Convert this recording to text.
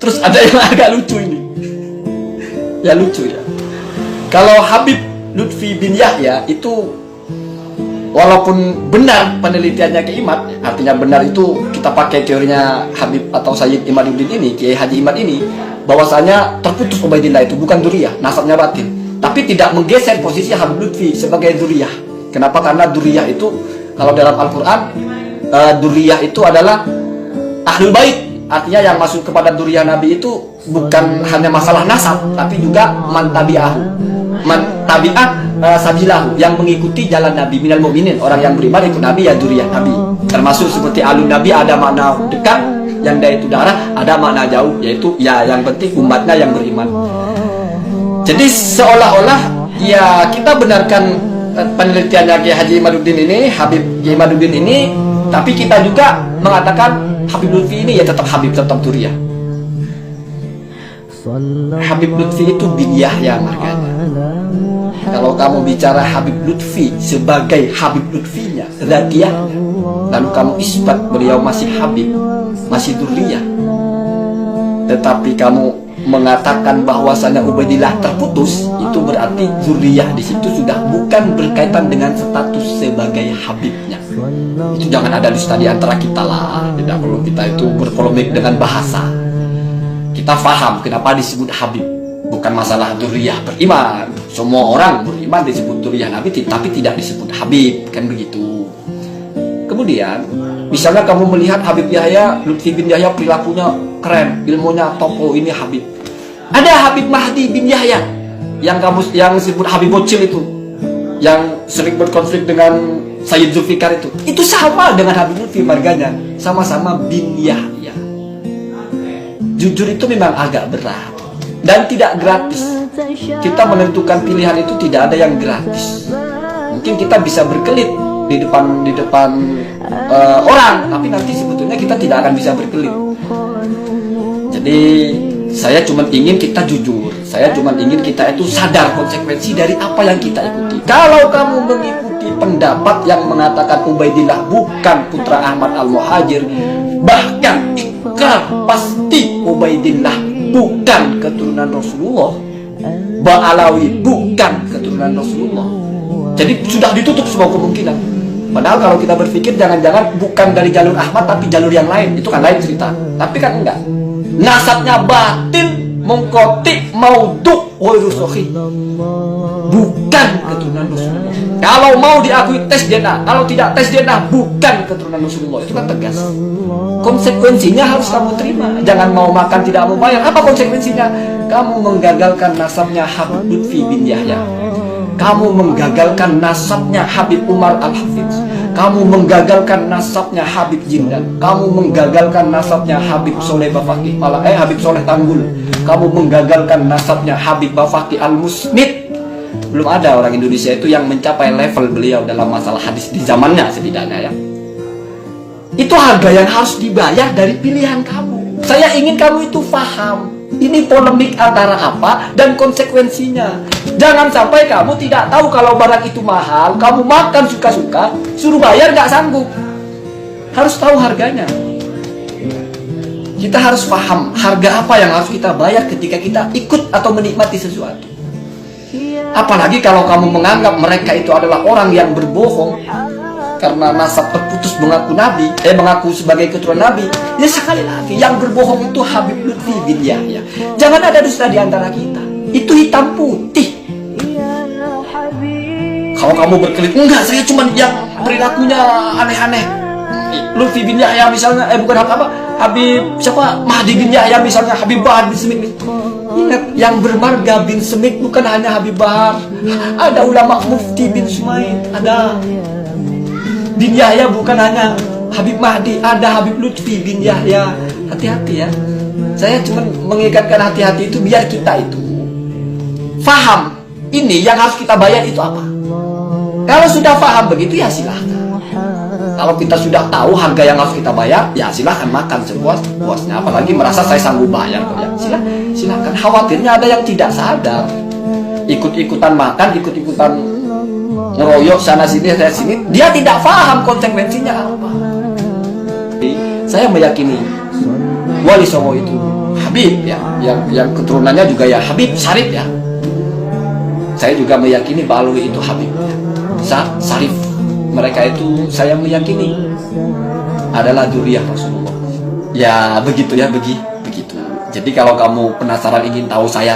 Terus ada yang agak lucu ini. Ya lucu ya. Kalau Habib Lutfi bin Yahya itu, walaupun benar penelitiannya Kiai Imad, artinya benar itu kita pakai teorinya Habib atau Sayyid Imaduddin ini, Kiai Haji Imad ini, bahwasanya terputus Ubaidillah itu bukan duriyah, nasabnya batin. Tapi tidak menggeser posisi Habib Lutfi sebagai duriyah. Kenapa? Karena duriyah itu kalau dalam Al-Quran, duriyah itu adalah ahlul bait. Artinya yang masuk kepada duriyah Nabi itu bukan hanya masalah nasab, tapi juga man tabi'ah sabilahu, yang mengikuti jalan Nabi, minal mu'minin, orang yang beriman ikut Nabi ya duriyah Nabi. Termasuk seperti alun Nabi, ada makna dekat yang dari itu darah, ada makna jauh, yaitu ya yang penting umatnya yang beriman. Jadi seolah-olah ya kita benarkan penelitiannya Kiai Haji Imaduddin ini, Habib Kiai Imaduddin ini, tapi kita juga mengatakan Habib Lutfi ini ya tetap Habib, tetap duriyah. Habib Lutfi itu bin Yahya marganya. Kalau kamu bicara Habib Lutfi sebagai Habib Lutfinya, Radiyah, lalu kamu isbat beliau masih Habib, masih duriyah, tetapi kamu mengatakan bahwasanya Ubaidillah terputus, itu berarti duriyah di situ sudah bukan berkaitan dengan status sebagai Habibnya. Itu jangan ada dusta di antara kita lah. Tidak perlu kita itu berpolemik dengan bahasa. Kita faham kenapa disebut Habib, bukan masalah duriyah beriman. Semua orang beriman disebut duriyah Nabi, tapi tidak disebut Habib, kan begitu. Kemudian misalnya kamu melihat Habib Yahya, Lutfi bin Yahya perilakunya keren, ilmunya topo, ini Habib. Ada Habib Mahdi bin Yahya yang yang disebut Habib Bocil itu, yang sering berkonflik dengan Sayyid Zulfikar itu sama dengan Habib Lutfi marganya, sama-sama bin Yahya. Jujur itu memang agak berat dan tidak gratis. Kita menentukan pilihan itu tidak ada yang gratis. Mungkin kita bisa berkelit di depan orang, tapi nanti sebetulnya kita tidak akan bisa berkelit. Jadi saya cuma ingin kita jujur, saya cuma ingin kita itu sadar konsekuensi dari apa yang kita ikuti. Kalau kamu mengikuti pendapat yang mengatakan Ubaidillah bukan putra Ahmad Al-Muhajir, bahkan ikrar pasti Ubaidillah bukan keturunan Rasulullah, Ba'alawi bukan keturunan Rasulullah, jadi sudah ditutup semua kemungkinan. Padahal kalau kita berpikir jangan-jangan bukan dari jalur Ahmad tapi jalur yang lain, itu kan lain cerita. Tapi kan enggak, nasabnya batin, mengkotik, mauduk, wairusohi, bukan keturunan Rasulullah. Kalau mau diakui tes DNA, kalau tidak tes DNA bukan keturunan Rasulullah, itu kan tegas. Konsekuensinya harus kamu terima. Jangan mau makan tidak mau bayar. Apa konsekuensinya? Kamu menggagalkan nasabnya Habib Lutfi bin Yahya, kamu menggagalkan nasabnya Habib Umar Al-Hafiz, kamu menggagalkan nasabnya Habib Jindan, kamu menggagalkan nasabnya Habib Soleh Bafaki, Habib Soleh Tanggul, kamu menggagalkan nasabnya Habib Bafaki Al-Musnid. Belum ada orang Indonesia itu yang mencapai level beliau dalam masalah hadis di zamannya setidaknya ya. Itu harga yang harus dibayar dari pilihan kamu. Saya ingin kamu itu paham. Ini polemik antara apa dan konsekuensinya. Jangan sampai kamu tidak tahu kalau barang itu mahal, kamu makan suka-suka, suruh bayar nggak sanggup. Harus tahu harganya. Kita harus paham harga apa yang harus kita bayar ketika kita ikut atau menikmati sesuatu. Apalagi kalau kamu menganggap mereka itu adalah orang yang berbohong karena nasab terputus mengaku Nabi, mengaku sebagai keturunan Nabi. Ya sekali lagi, yang berbohong itu Habib Lutfi bin Yahya. Jangan ada dusta di antara kita. Itu hitam putih. Kalau kamu berkelit, enggak, saya cuma yang perilakunya aneh-aneh. Lutfi bin Yahya misalnya, bukan apa, Habib siapa, Mahdi bin Yahya misalnya, Habib Bahar bin Semit. Ingat, yang bermarga bin Semit bukan hanya Habib Bahar. Ada ulama Mufti bin Sumaid, ada bin Yahya, bukan hanya Habib Mahdi, ada Habib Lutfi bin Yahya. Hati-hati ya. Saya cuma mengingatkan hati-hati itu biar kita itu faham ini yang harus kita bayar itu apa. Kalau sudah paham begitu ya silahkan. Kalau kita sudah tahu harga yang harus kita bayar, ya silahkan makan sepuas-puasnya. Apalagi merasa saya sanggup bayar, ya silahkan. Khawatirnya ada yang tidak sadar, ikut-ikutan makan, ikut-ikutan ngeroyok sana sini, dia tidak paham konsekuensinya apa. Jadi, saya meyakini Wali Songo itu Habib ya, yang keturunannya juga ya Habib Syarif ya. Saya juga meyakini Mbak Alwi itu Habib Syarif. Mereka itu saya meyakini adalah dzurriyyah Rasulullah. Ya begitu ya, begitu. Jadi kalau kamu penasaran ingin tahu saya